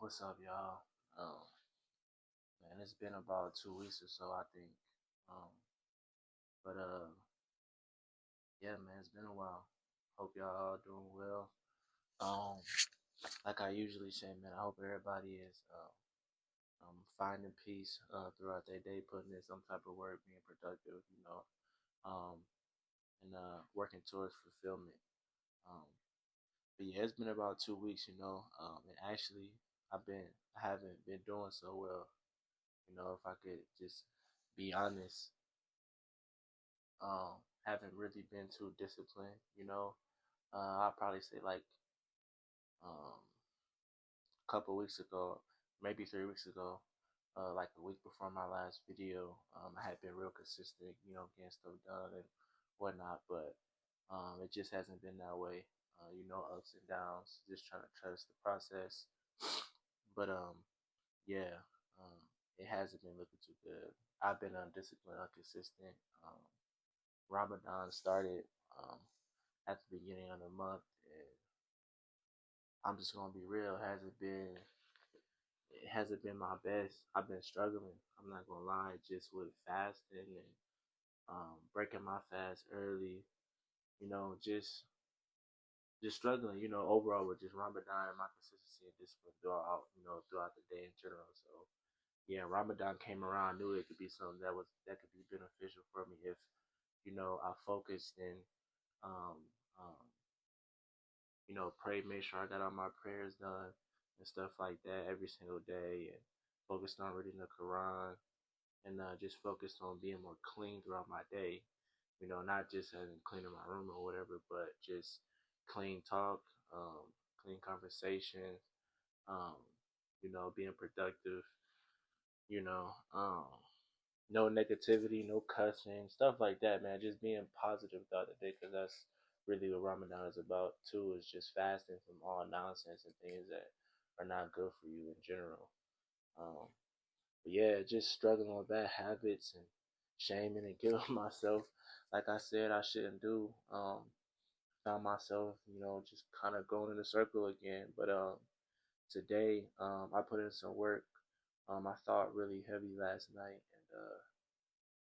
What's up, y'all? Man, it's been about 2 weeks or so, I think. Um, but yeah, man, it's been a while. Hope y'all all doing well. Um, like I usually say, man, I hope everybody is finding peace throughout their day, putting in some type of work, being productive, um, and working towards fulfillment. Um, but yeah, it's been about 2 weeks, and actually, I haven't been doing so well. If I could just be honest, haven't really been too disciplined. I'll probably say like a couple weeks ago, maybe 3 weeks ago, like the week before my last video, I had been real consistent, getting stuff done and whatnot, but it just hasn't been that way. Ups and downs, just trying to trust the process. But yeah, it hasn't been looking too good. I've been undisciplined, inconsistent. Ramadan started at the beginning of the month, and I'm just gonna be real. It hasn't been my best. I've been struggling. I'm not gonna lie, just with fasting and breaking my fast early. Just struggling. Overall with just Ramadan and my consistency and discipline throughout the day in general. So yeah, Ramadan came around. I knew it could be something that could be beneficial for me if I focused and um, um, prayed, made sure I got all my prayers done and stuff like that every single day, and focused on reading the Quran, and just focused on being more clean throughout my day. Not just having cleaning my room or whatever, but just clean talk, um, clean conversation, um, being productive, you know, um, no negativity, no cussing, stuff like that, man. Just being positive throughout the day, because that's really what Ramadan is about too. Is just fasting from all nonsense and things that are not good for you in general. Um, but yeah, just struggling with bad habits and shaming and guilt myself. Like I said, I shouldn't do. Found myself, just kind of going in a circle again. But today, I put in some work. I thought really heavy last night,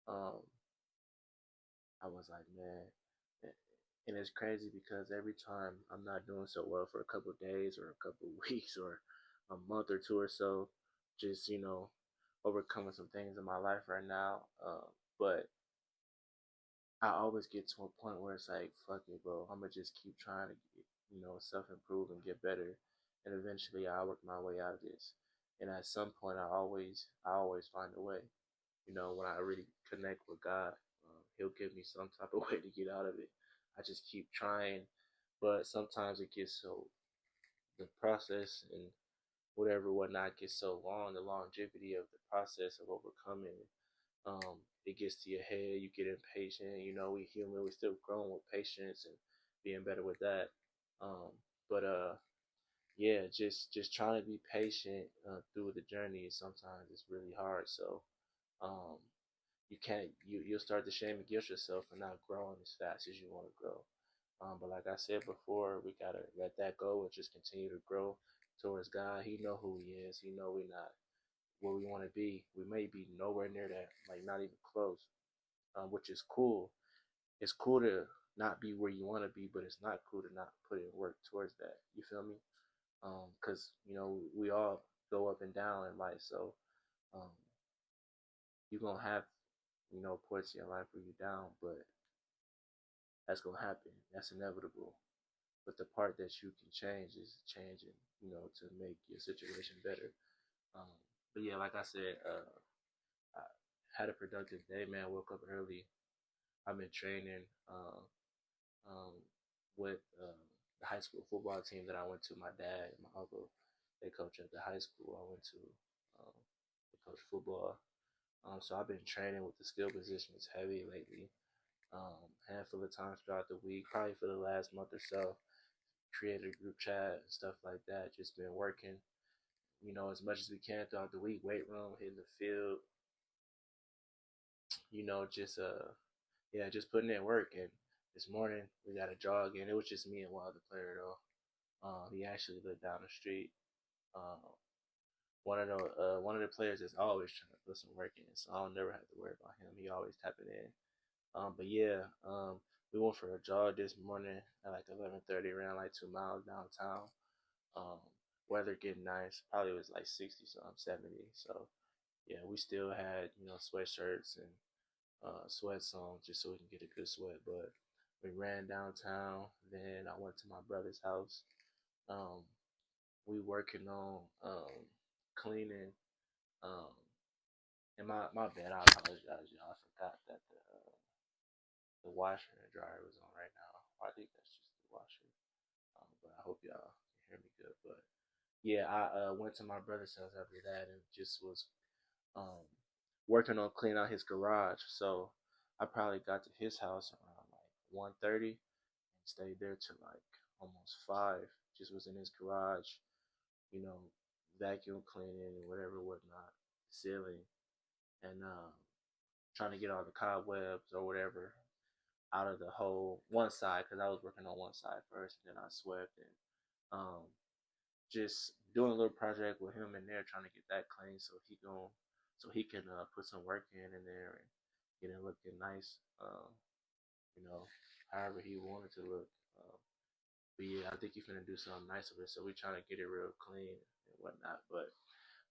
and I was like, man, and it's crazy because every time I'm not doing so well for a couple of days or a couple of weeks or a month or two or so, just overcoming some things in my life right now. But I always get to a point where it's like, fuck it, bro. I'm gonna just keep trying to, self improve and get better, and eventually I'll work my way out of this. And at some point, I always find a way. When I really connect with God, He'll give me some type of way to get out of it. I just keep trying, but sometimes it gets so the process and whatnot gets so long. The longevity of the process of overcoming it gets to your head. You get impatient. We human. We still growing with patience and being better with that. Um, but yeah, just trying to be patient through the journey. Sometimes it's really hard. So um, you can't you'll start to shame and guilt yourself for not growing as fast as you want to grow. But like I said before, we gotta let that go and just continue to grow towards God. He know who He is. He know we're not where we want to be. We may be nowhere near that, like not even close. Which is cool. It's cool to not be where you want to be, but it's not cool to not put in work towards that. You feel me? Because we all go up and down in life, so um, you're gonna have parts of your life where you're down, but that's gonna happen. That's inevitable. But the part that you can change is changing, to make your situation better. Um, but yeah, like I said, I had a productive day, man. Woke up early. I've been training um, with the high school football team that I went to. My dad and my uncle, they coach at the high school I went to. Um, they coach football. So I've been training with the skill positions heavy lately. Handful of times throughout the week, probably for the last month or so. Created a group chat and stuff like that. Just been working, as much as we can throughout the week. Weight room, hitting the field, just yeah, just putting in work. And this morning we got a jog in. It was just me and one other player though. He actually lived down the street. Um, one of the players is always trying to put some work in, so I don't never have to worry about him. He always tapping in. But yeah, we went for a jog this morning at like 11:30, ran like 2 miles downtown. Um, Weather getting nice. Probably was like 60 something, 70. So yeah, we still had sweatshirts and sweats on just so we can get a good sweat. But we ran downtown. Then I went to my brother's house. Um, we working on cleaning. Um, and my bad. I apologize, y'all. I forgot that the washer and dryer was on right now. I think that's just the washer. But I hope y'all can hear me good. But yeah, I went to my brother's house after that and just was um, working on cleaning out his garage. So I probably got to his house around like 1:30 and stayed there till like almost 5. Just was in his garage, you know, vacuum cleaning and whatever, whatnot, ceiling, and trying to get all the cobwebs or whatever out of the whole one side because I was working on one side first, and then I swept and um, just doing a little project with him in there, trying to get that clean so he can put some work in there and get it looking nice. You know, however he wanted to look. Um, but yeah, I think he's gonna do something nice with it. So we trying to get it real clean and whatnot. But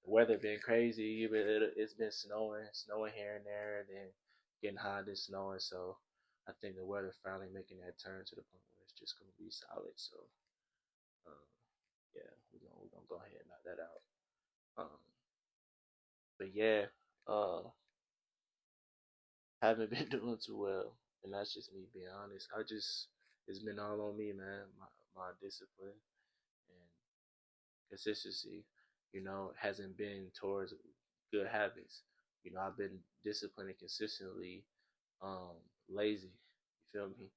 the weather been crazy. It's been snowing here and there, and then getting hot and snowing. So I think the weather finally making that turn to the point where it's just gonna be solid. So um, yeah, we're gonna go ahead and knock that out. Um, but yeah, uh, haven't been doing too well, and that's just me being honest. It's been all on me, man. My discipline and consistency, hasn't been towards good habits. I've been disciplined and consistently um, lazy. You feel me?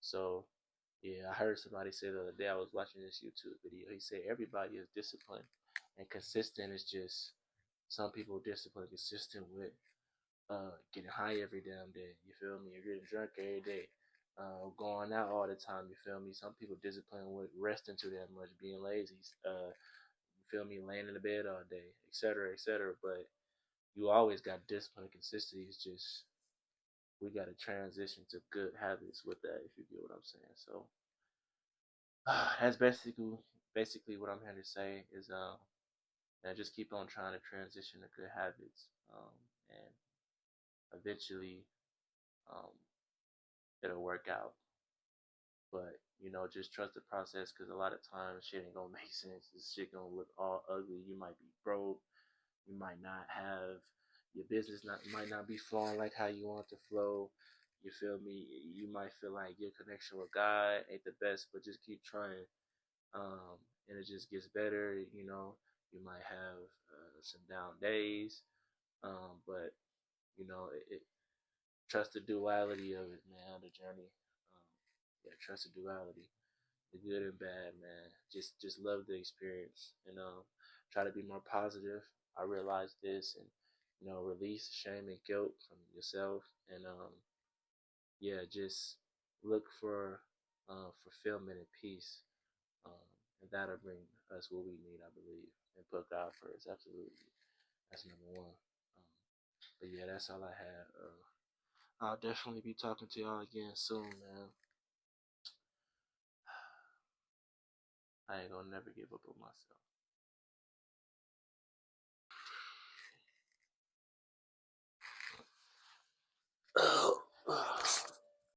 So yeah, I heard somebody say the other day. I was watching this YouTube video. He said everybody is disciplined and consistent. Is just some people disciplined consistent with getting high every damn day. You feel me? You're getting drunk every day. Going out all the time. You feel me? Some people disciplined with resting too damn much, being lazy. You feel me? Laying in the bed all day, etc., etc. But you always got discipline and consistency. It's just we got to transition to good habits with that. If you get what I'm saying. So that's basically what I'm here to say is just keep on trying to transition to good habits, and eventually um, it'll work out. But just trust the process because a lot of times shit ain't gonna make sense. This shit gonna look all ugly. You might be broke. You might not have your business might not be flowing like how you want to flow. You feel me? You might feel like your connection with God ain't the best, but just keep trying. And it just gets better. You might have some down days, but it trust the duality of it, man. The journey. Um, yeah, trust the duality, the good and bad, man. Just love the experience, and try to be more positive. I realized this, and release shame and guilt from yourself, and yeah, just look for fulfillment and peace, um, and that'll bring us what we need, I believe, and put God first. Absolutely, that's number one. Um, but yeah, that's all I had. I'll definitely be talking to y'all again soon, man. I ain't gonna never give up on myself.